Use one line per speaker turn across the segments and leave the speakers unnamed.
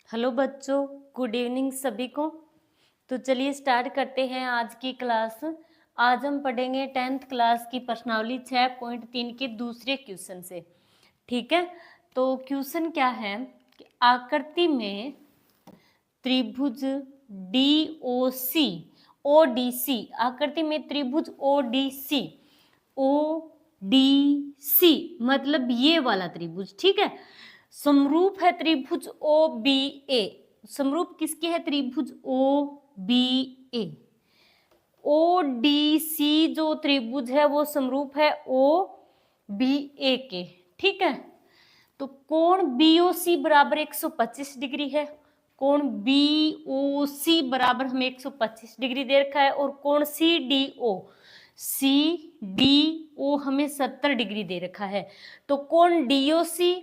Hello बच्चों, good evening सभी को। तो चलिए स्टार्ट करते हैं आज की क्लास। आज हम पढ़ेंगे 10th क्लास की प्रश्नावली 6.3 के दूसरे क्वेश्चन से। ठीक है, तो क्वेश्चन क्या है कि आकृति में त्रिभुज DOC ODC, आकृति में त्रिभुज ODC मतलब ये वाला त्रिभुज, ठीक है। समरूप है त्रिभुज OBA। समरूप किसके है? त्रिभुज OBA। ODC जो त्रिभुज है वो समरूप है OBA के, ठीक है। तो कोण BOC बराबर 125 डिग्री है। कोण BOC बराबर हमें 125 डिग्री दे रखा है और कोण CDO हमें 70 डिग्री दे रखा है। तो कोण DOC,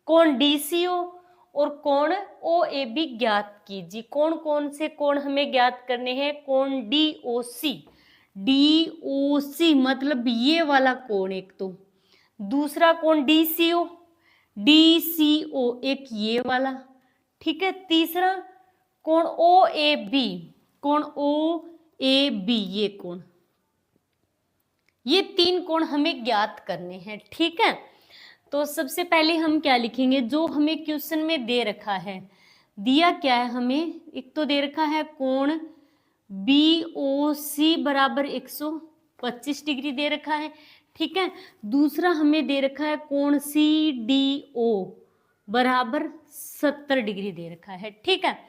कोण DCO और कोण OAB ज्ञात कीजिए। कौन कौन से कोण हमें ज्ञात करने हैं? कोण DOC मतलब ये वाला कोण एक, तो दूसरा कोण DCO एक ये वाला, ठीक है। तीसरा कोण OAB ये कोण, ये तीन कोण हमें ज्ञात करने हैं, ठीक है। तो सबसे पहले हम क्या लिखेंगे? जो हमें क्वेश्चन में दे रखा है, दिया क्या है हमें? एक तो दे रखा है कोण BOC बराबर 125 डिग्री दे रखा है, ठीक है। दूसरा हमें दे रखा है कोण CDO बराबर 70 डिग्री दे रखा है, ठीक है।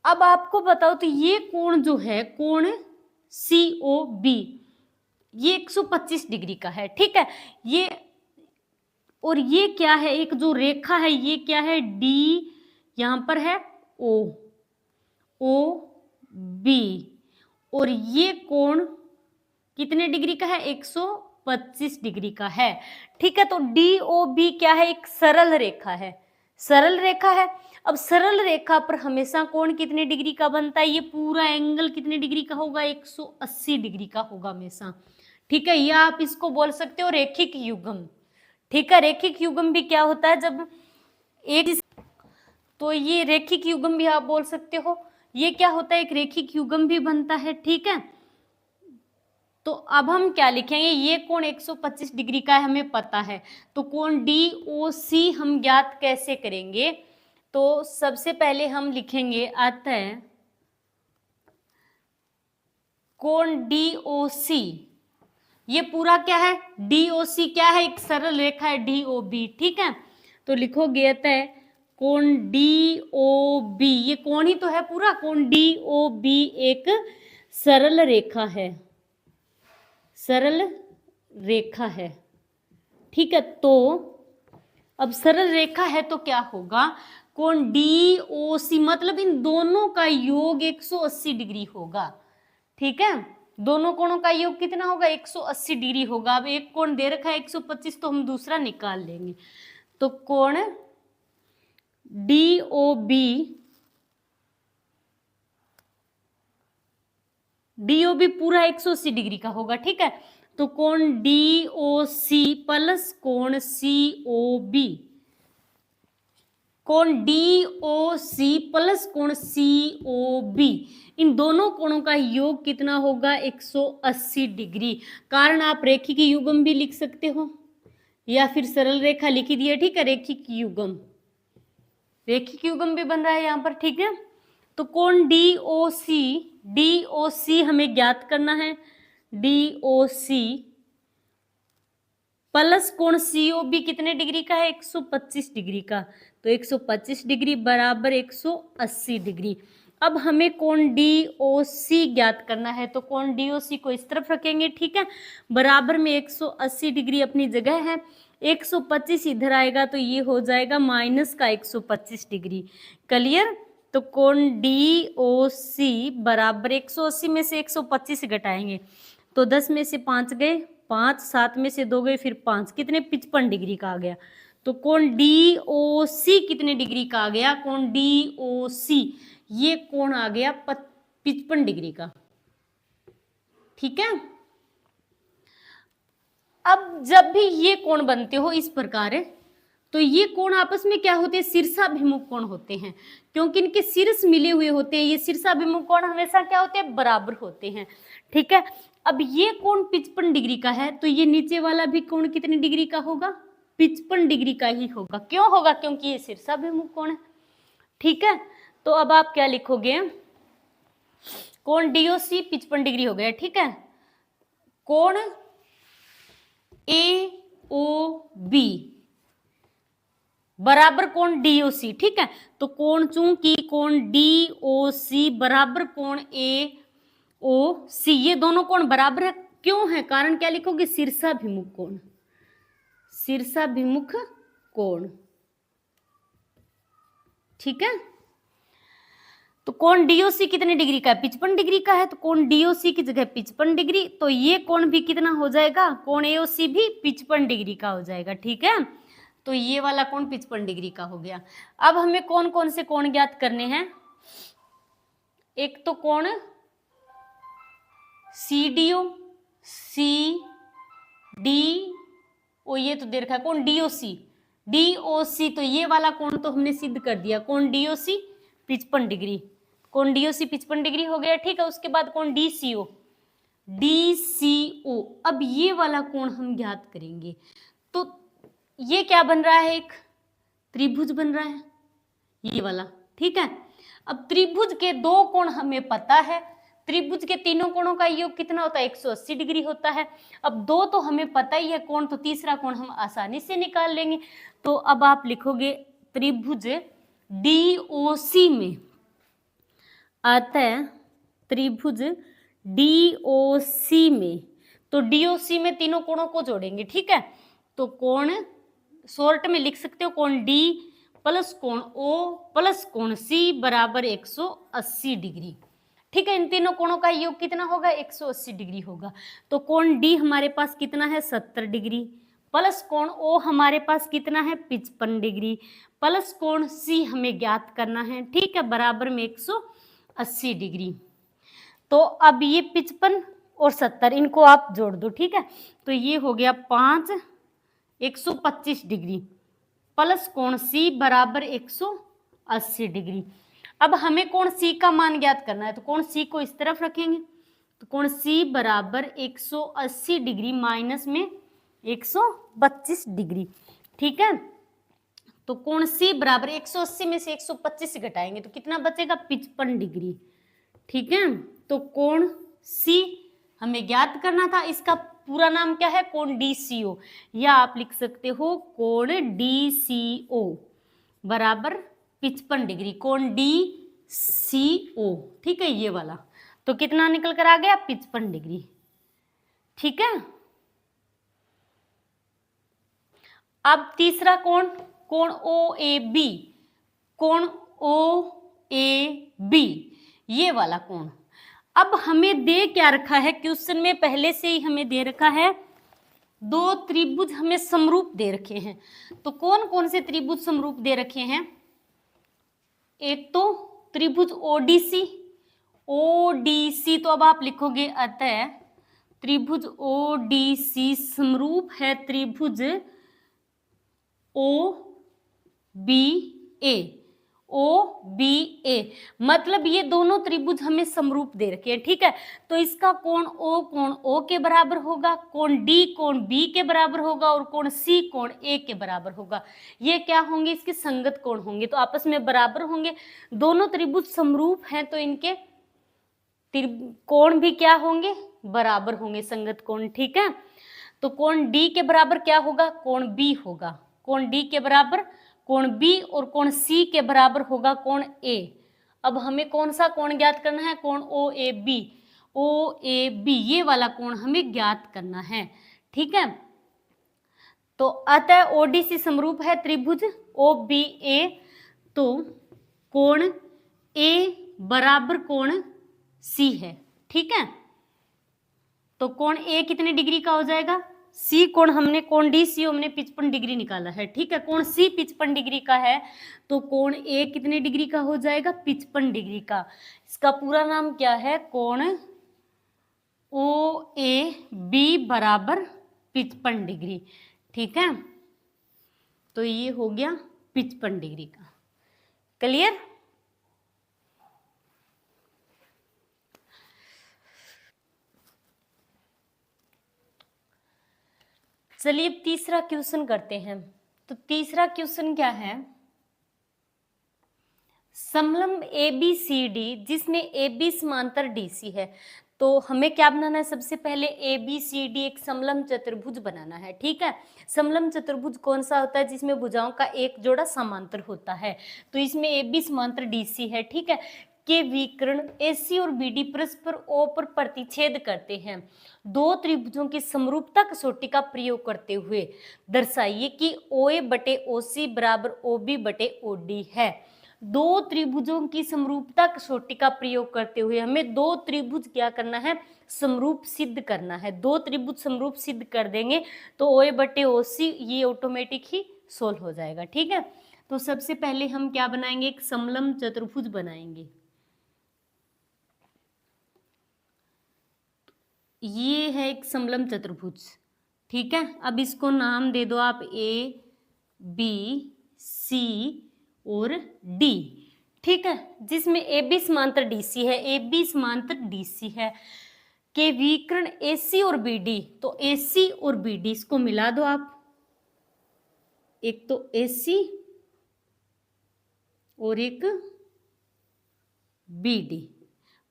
अब आपको बताओ तो ये कोण जो है, कोण COB, ये 125 डिग्री का है, ठीक है। ये और ये क्या है? एक जो रेखा है ये क्या है? D, यहां पर है OB और ये कोण कितने डिग्री का है? 125 डिग्री का है, ठीक है। तो DOB क्या है? एक सरल रेखा है, सरल रेखा है। अब सरल रेखा पर हमेशा कोण कितने डिग्री का बनता है? ये पूरा एंगल कितने डिग्री का होगा? 180 डिग्री का होगा हमेशा, ठीक है। या आप इसको बोल सकते हो रेखिक युग्म, ठीक है। रेखिक युग्म भी क्या होता है? जब एक, तो ये रेखिक युग्म भी आप बोल सकते हो। ये क्या होता है? एक रेखिक युग्म भी बनता है, ठीक है। तो अब हम क्या लिखेंगे? ये कोण 125 डिग्री का है, हमें पता है। तो कोण DOC हम ज्ञात कैसे करेंगे? तो सबसे पहले हम लिखेंगे अतः कोण DOC, ये पूरा क्या है? DOC क्या है? एक सरल रेखा है DOB, ठीक है। तो लिखोगे अतः कोण DOB, ये कोण ही तो है पूरा, कोण DOB एक सरल रेखा है, सरल रेखा है, ठीक है। तो अब सरल रेखा है तो क्या होगा? कोण DOC मतलब इन दोनों का योग 180 डिग्री होगा, ठीक है। दोनों कोणों का योग कितना होगा? 180 डिग्री होगा। अब एक कोण दे रखा है 125, तो हम दूसरा निकाल लेंगे। तो कोण DOB पूरा 180 डिग्री का होगा, ठीक है। तो कोण DOC प्लस कोण COB, कोण DOC प्लस कोण COB, इन दोनों कोणों का योग कितना होगा? 180 डिग्री। कारण आप रेखिक युग्म भी लिख सकते हो या फिर सरल रेखा लिखी दी है, ठीक है। रेखिक युग्म भी बन रहा है यहाँ पर, ठीक है। तो कोण DOC हमें ज्ञात करना है। DOC प्लस कोण COB कितने डिग्री का है? 125 डिग्री का। तो 125 डिग्री बराबर 180 डिग्री। अब हमें कोण DOC ज्ञात करना है, तो कोण DOC को इस तरफ रखेंगे, ठीक है। बराबर में 180 डिग्री अपनी जगह है, 125 इधर आएगा तो ये हो जाएगा माइनस का 125 डिग्री। क्लियर? तो कोण DOC बराबर 180 में से 125 घटाएंगे तो 10 में से 5 गए, 5, 7 में से 2 गए, फिर 5, कितने? 55 डिग्री का आ गया। तो कोण DOC कितने डिग्री का आ गया? कोण DOC ये कोण आ गया 55 डिग्री का, ठीक है। अब जब भी ये कोण बनते हो इस प्रकार, तो ये कोण आपस में क्या होते हैं, शीर्षाभिमुख कोण होते हैं, क्योंकि इनके शीर्ष मिले हुए होते हैं। ये शीर्षाभिमुख कोण हमेशा क्या होते हैं, बराबर होते हैं। ठीक है, अब ये कोण 55 डिग्री का है, तो ये नीचे वाला भी कोण कितने डिग्री का होगा, 55 डिग्री का ही होगा। क्यों होगा, क्योंकि ये शीर्षाभिमुख कोण है। ठीक है, तो अब आप क्या लिखोगे, कोण DOC 55 डिग्री हो गया। ठीक है, कोण AOB बराबर कोण DOC। ठीक है, तो कोण चूंकि कोण DOC बराबर कोण AOC, ये दोनों कोण बराबर है। क्यों है, कारण क्या लिखोगे, शीर्षाभिमुख कोण, शीर्षाभिमुख कोण। ठीक है, तो कोण DOC कितने डिग्री का है, 55 डिग्री का है, तो कोण DOC की जगह 55 डिग्री, तो ये कोण भी कितना हो जाएगा, कोण AOC भी 55 डिग्री का हो जाएगा। ठीक है, तो ये वाला कोण 55 डिग्री का हो गया। अब हमें कौन कौन से कोण ज्ञात करने हैं, एक तो कोण CDO, CDO, ये तो दे रखा है, कोण DOC, तो ये वाला कोण तो हमने सिद्ध कर दिया, कोण DOC 55 डिग्री, कोण DOC 55 डिग्री हो गया। ठीक है, उसके बाद कोण DCO, अब ये वाला कोण हम ज्ञात करेंगे। तो ये क्या बन रहा है, एक त्रिभुज बन रहा है, ये वाला। ठीक है, अब त्रिभुज के दो कोण हमें पता है, त्रिभुज के तीनों कोणों का योग कितना होता है, 180 डिग्री होता है। अब दो तो हमें पता ही है कोण, तो तीसरा कोण हम आसानी से निकाल लेंगे। तो अब आप लिखोगे त्रिभुज DOC में आता है, त्रिभुज DOC में, तो DOC में तीनों कोणों को जोड़ेंगे। ठीक है, तो कोण शॉर्ट में लिख सकते हो, कोण D प्लस कोण O प्लस कोण C बराबर 180 डिग्री। ठीक है, इन तीनों कोणों का योग कितना होगा, 180 डिग्री होगा। तो कोण D हमारे पास कितना है, 70 डिग्री, प्लस कोण O हमारे पास कितना है, 55 डिग्री, प्लस कोण C हमें ज्ञात करना है। ठीक है, बराबर में 180 डिग्री। तो अब ये 55 और 70 इनको आप जोड़ दो। ठीक है, तो ये हो गया 5 125 डिग्री प्लस कोण C बराबर 180 डिग्री। अब हमें कोण C का मान ज्ञात करना है, तो कोण C को इस तरफ रखेंगे, तो कोण C बराबर 180 डिग्री माइनस में 125 डिग्री। ठीक है, तो कोण C बराबर 180 में से 125 घटाएंगे तो कितना बचेगा, 55 डिग्री। ठीक है, तो कोण C हमें ज्ञात करना था, इसका पूरा नाम क्या है, कोण DCO, या आप लिख सकते हो कोण DCO बराबर 55 डिग्री, कोण DCO। ठीक है, ये वाला तो कितना निकल कर आ गया, 55 डिग्री। ठीक है, अब तीसरा कोण, कोण OAB, कोण OAB, ये वाला कोण। अब हमें दे क्या रखा है, क्वेश्चन में पहले से ही हमें दे रखा है, दो त्रिभुज हमें समरूप दे रखे हैं। तो कौन कौन से त्रिभुज समरूप दे रखे हैं, एक तो त्रिभुज ODC, तो अब आप लिखोगे अतः त्रिभुज ODC समरूप है त्रिभुज OBA, मतलब ये दोनों त्रिभुज हमें समरूप दे रखे हैं। ठीक है, तो इसका कोण O के बराबर होगा, कोण D कोण B के बराबर होगा, और कोण C कोण A के बराबर होगा। ये क्या होंगे, इसके संगत कोण होंगे, तो आपस में बराबर होंगे। दोनों त्रिभुज समरूप हैं तो इनके कोण भी क्या होंगे, बराबर होंगे, संगत कोण। ठीक है, तो कोण D के बराबर क्या होगा, कोण B होगा, कोण D के बराबर कोण B, और कोण C के बराबर होगा कोण A। अब हमें कौन सा कोण ज्ञात करना है, कोण OAB, ये वाला कोण हमें ज्ञात करना है। ठीक है, तो अतः ODC समरूप है त्रिभुज OBA, तो कोण A बराबर कोण C है। ठीक है, तो कोण A कितने डिग्री का हो जाएगा, C कोण हमने कोण DCO हमने 55 डिग्री निकाला है। ठीक है, कोण C 55 डिग्री का है, तो कोण A कितने डिग्री का हो जाएगा, 55 डिग्री का। इसका पूरा नाम क्या है, कोण OAB बराबर 55 डिग्री। ठीक है, तो तो ये हो गया 55 डिग्री का। क्लियर? चलिए अब तीसरा क्वेश्चन करते हैं। तो तीसरा क्वेश्चन क्या है, समलंब ABCD जिसमें AB समांतर DC है। तो हमें क्या बनाना है, सबसे पहले ABCD एक समलंब चतुर्भुज बनाना है। ठीक है, समलंब चतुर्भुज कौन सा होता है, जिसमें भुजाओं का एक जोड़ा समांतर होता है। तो इसमें AB समांतर DC है। ठीक है, के विकर्ण AC और BD परस्पर O पर प्रतिच्छेद करते हैं। दो त्रिभुजों की समरूपता कसौटी का प्रयोग करते हुए दर्शाइए कि OA बटे OC बराबर OB बटे OD है। दो त्रिभुजों की समरूपता कसौटी का प्रयोग करते हुए हमें दो त्रिभुज क्या करना है, समरूप सिद्ध करना है। दो त्रिभुज समरूप सिद्ध कर देंगे तो OA बटे OC ये ऑटोमेटिक ही सोल्व हो जाएगा। ठीक है, तो सबसे पहले हम क्या बनाएंगे, एक समलंब चतुर्भुज बनाएंगे। ये है एक समलंब चतुर्भुज। ठीक है, अब इसको नाम दे दो आप ABC और D। ठीक है, जिसमें AB समांतर DC है, AB समांतर DC है। के विकर्ण AC और BD, तो AC और BD इसको मिला दो आप, एक तो AC और एक BD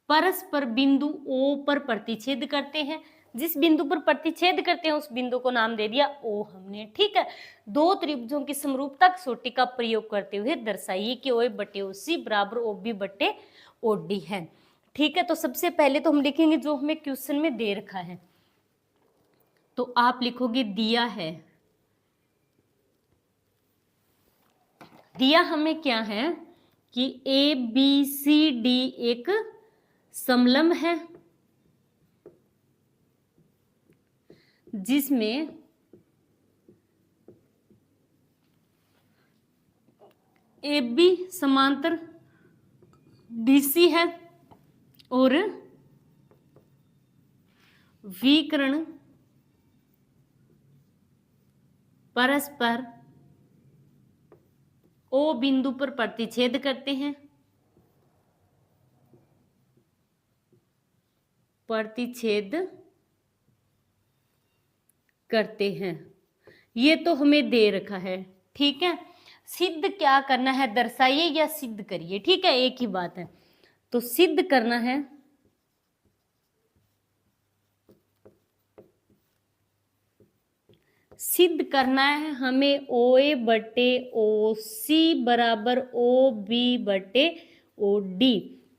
परस्पर बिंदु O पर प्रतिच्छेद करते हैं। जिस बिंदु पर प्रतिच्छेद करते हैं उस बिंदु को नाम दे दिया O हमने। ठीक है, दो त्रिभुजों की समरूपता कसौटी का प्रयोग करते हुए दर्शाइए कि OA बटे OC बराबर OB बटे OD है। ठीक है, तो सबसे पहले तो हम लिखेंगे जो हमें क्वेश्चन में दे रखा है। तो आप लिखोगे दिया है, दिया हमें क्या है कि ABCD एक समलंब है जिसमें AB समांतर DC है और विकर्ण परस्पर O बिंदु पर प्रतिच्छेद करते हैं, प्रतिच्छेद करते हैं। ये तो हमें दे रखा है। ठीक है, सिद्ध क्या करना है, दर्शाइए या सिद्ध करिए। ठीक है, एक ही बात है। तो सिद्ध करना है, सिद्ध करना है हमें OA बटे OC बराबर OB बटे OD।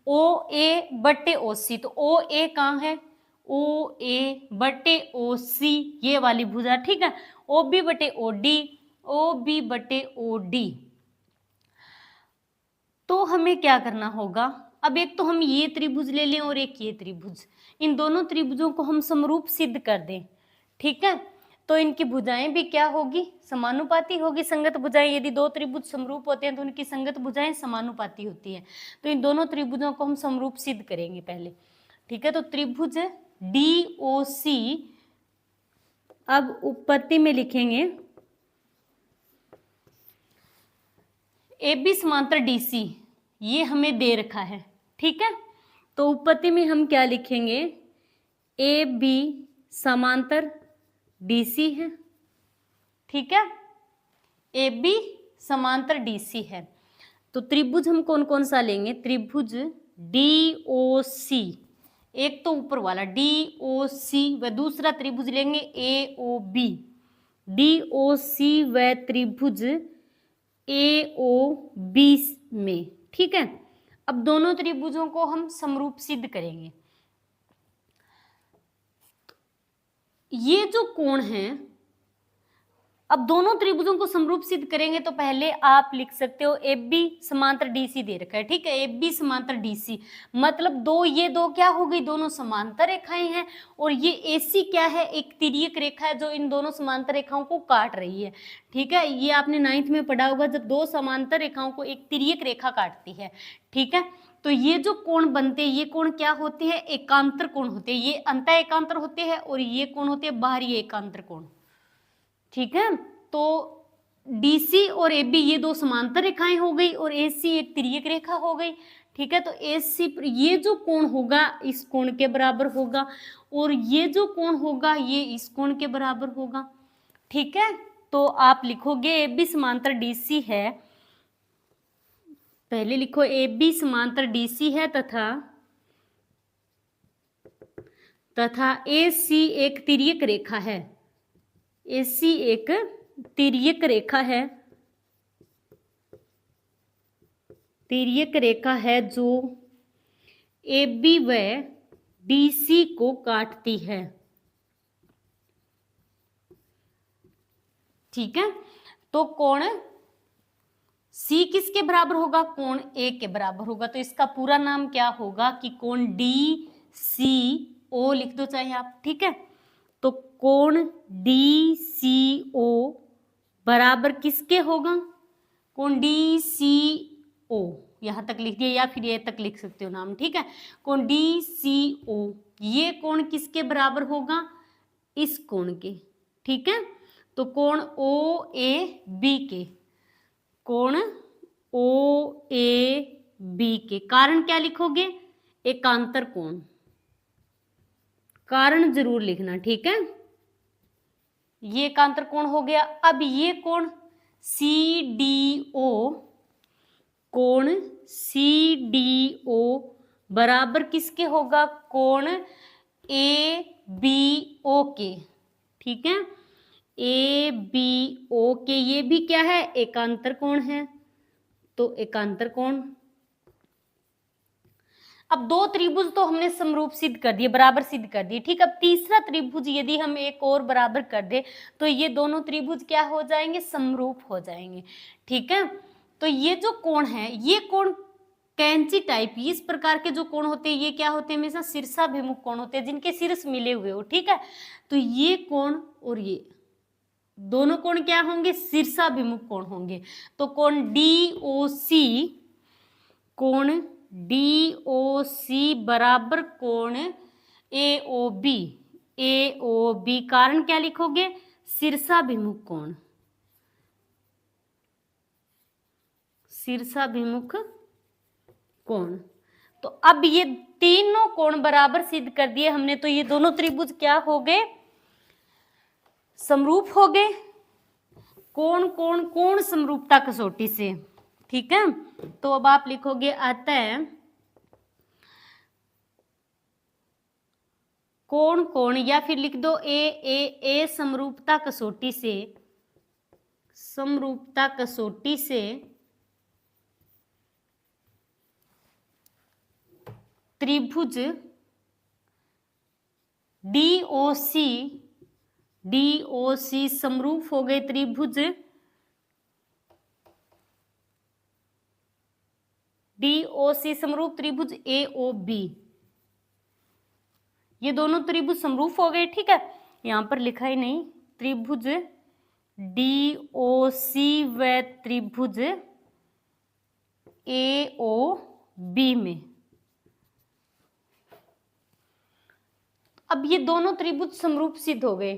OA बटे OC, तो OA कहाँ है, OA बटे OC ये वाली भुजा। ठीक है, OB बटे OD, OB बटे OD। तो हमें क्या करना होगा, अब एक तो हम ये त्रिभुज ले लें और एक ये त्रिभुज, इन दोनों त्रिभुजों को हम समरूप सिद्ध कर दें। ठीक है, तो इनकी भुजाएं भी क्या होगी, समानुपाती होगी। संगत भुजाएं, यदि दो त्रिभुज समरूप होते हैं तो उनकी संगत भुजाएं समानुपाती होती है। तो इन दोनों त्रिभुजों को हम समरूप सिद्ध करेंगे पहले। ठीक है, तो त्रिभुज DOC, अब उत्पत्ति में लिखेंगे AB समांतर DC, ये हमें दे रखा है। ठीक है, तो उत्पत्ति में हम क्या लिखेंगे, AB समांतर DC है। ठीक है, AB समांतर DC है। तो त्रिभुज हम कौन कौन सा लेंगे, त्रिभुज DOC, एक तो ऊपर वाला DOC व दूसरा त्रिभुज लेंगे AOB। DOC व त्रिभुज AOB में। ठीक है, अब दोनों त्रिभुजों को हम समरूप सिद्ध करेंगे। ये जो कोण है, अब दोनों त्रिभुजों को समरूप सिद्ध करेंगे तो पहले आप लिख सकते हो AB समांतर DC दे रखा है। ठीक है, AB समांतर DC मतलब दो, ये दो क्या हो गई, दोनों समांतर रेखाएं हैं। और ये AC क्या है, एक तिर्यक रेखा है जो इन दोनों समांतर रेखाओं को काट रही है। ठीक है, ये आपने 9th में पढ़ा होगा, जब दो समांतर रेखाओं को एक तिर्यक रेखा काटती है। ठीक है, तो ये जो कोण बनते हैं, ये कोण क्या होते हैं, एकांतर कोण होते हैं। ये अंतः एकांतर होते हैं और ये कोण होते हैं बाहरी एकांतर कोण। ठीक है, तो डीसी और एबी ये दो समांतर रेखाएं हो गई और एसी एक तिर्यक रेखा हो गई। ठीक है, तो एसी ये जो कोण होगा इस कोण के बराबर होगा और ये जो कोण होगा ये इस कोण के बराबर होगा। ठीक है, तो आप लिखोगे ए बी समांतर डीसी है, पहले लिखो ए बी समांतर डीसी है तथा ए सी एक तिर्यक रेखा है। ए सी एक तिर्यक रेखा है, तिर्यक रेखा है जो ए बी व डीसी को काटती है। ठीक है, तो कोण सी किसके बराबर होगा? कोण ए के बराबर होगा। तो इसका पूरा नाम क्या होगा कि कोण डी सी ओ लिख दो चाहे आप। ठीक है, तो कोण डी सी ओ बराबर किसके होगा? कोण डी सी ओ, यहां तक लिख दिया या फिर ये तक लिख सकते हो नाम। ठीक है, कोण डी सी ओ ये कोण किसके बराबर होगा? इस कोण के। ठीक है, तो कोण ओ ए बी के, कोण ओ ए बी के कारण क्या लिखोगे? एकांतर कोण, कारण जरूर लिखना। ठीक है, ये एकांतर कोण हो गया। अब ये कोण सी डी ओ, कोण सी डी ओ बराबर किसके होगा? कोण ए बी ओ के। ठीक है, ए बी ओ के ये भी क्या है? एकांतर कोण है। तो एकांतर कोण, अब दो त्रिभुज तो हमने समरूप सिद्ध कर दिए, बराबर सिद्ध कर दिए। ठीक, अब तीसरा त्रिभुज यदि हम एक और बराबर कर दे तो ये दोनों त्रिभुज क्या हो जाएंगे? समरूप हो जाएंगे। ठीक है, तो ये जो कोण है ये कोण कैंची टाइप, इस प्रकार के जो कोण होते हैं ये क्या होते हैं? हमेशा शीर्षाभिमुख कोण होते हैं जिनके शीर्ष मिले हुए हो। ठीक है, तो ये कोण और ये दोनों कोण क्या होंगे? शीर्षाभिमुख कोण होंगे। तो कोण डी ओ सी, कोण डी ओ सी बराबर कोण ए ओ बी, ए ओ बी कारण क्या लिखोगे? शीर्षाभिमुख कोण, शीर्षाभिमुख कोण। तो अब ये तीनों कोण बराबर सिद्ध कर दिए हमने, तो ये दोनों त्रिभुज क्या हो गए? समरूप हो गए। कोण कोण कोण समरूपता कसौटी से। ठीक है, तो अब आप लिखोगे अतः कोण कोण या फिर लिख दो ए समरूपता कसौटी से, समरूपता कसौटी से त्रिभुज डी ओ सी समरूप हो गए त्रिभुज डी ओ सी समरूप त्रिभुज ए ओ बी, ये दोनों त्रिभुज समरूप हो गए। ठीक है, यहां पर लिखा ही नहीं, त्रिभुज डी ओ सी व त्रिभुज ए ओ बी में। अब ये दोनों त्रिभुज समरूप सिद्ध हो गए।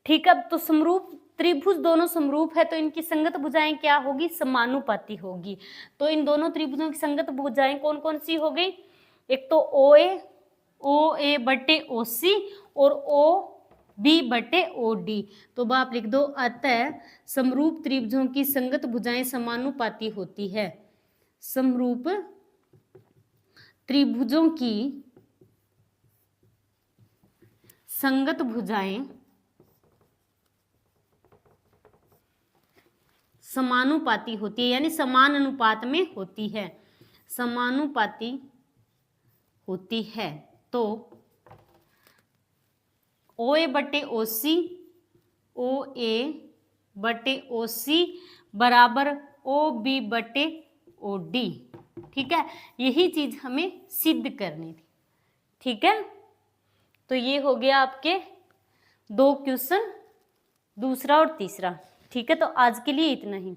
ठीक है, अब तो समरूप त्रिभुज दोनों समरूप है तो इनकी संगत भुजाएं क्या होगी? समानुपाती होगी। तो इन दोनों त्रिभुजों की संगत भुजाएं कौन कौन सी हो गई? एक तो ओ ए बटे ओ सी और ओ बी बटे ओ डी। तो अब आप लिख दो अतः समरूप त्रिभुजों की संगत भुजाएं समानुपाती होती है। समरूप त्रिभुजों की संगत भुजाएं समानुपाती होती है, यानी समान अनुपात में होती है, समानुपाती होती है। तो ओ ए बटे ओ सी, ओ ए बटे ओ सी बराबर ओ बी बटे ओ डी। ठीक है, यही चीज हमें सिद्ध करनी थी। ठीक है, तो ये हो गया आपके दो क्वेश्चन, दूसरा और तीसरा। ठीक है, तो आज के लिए इतना ही।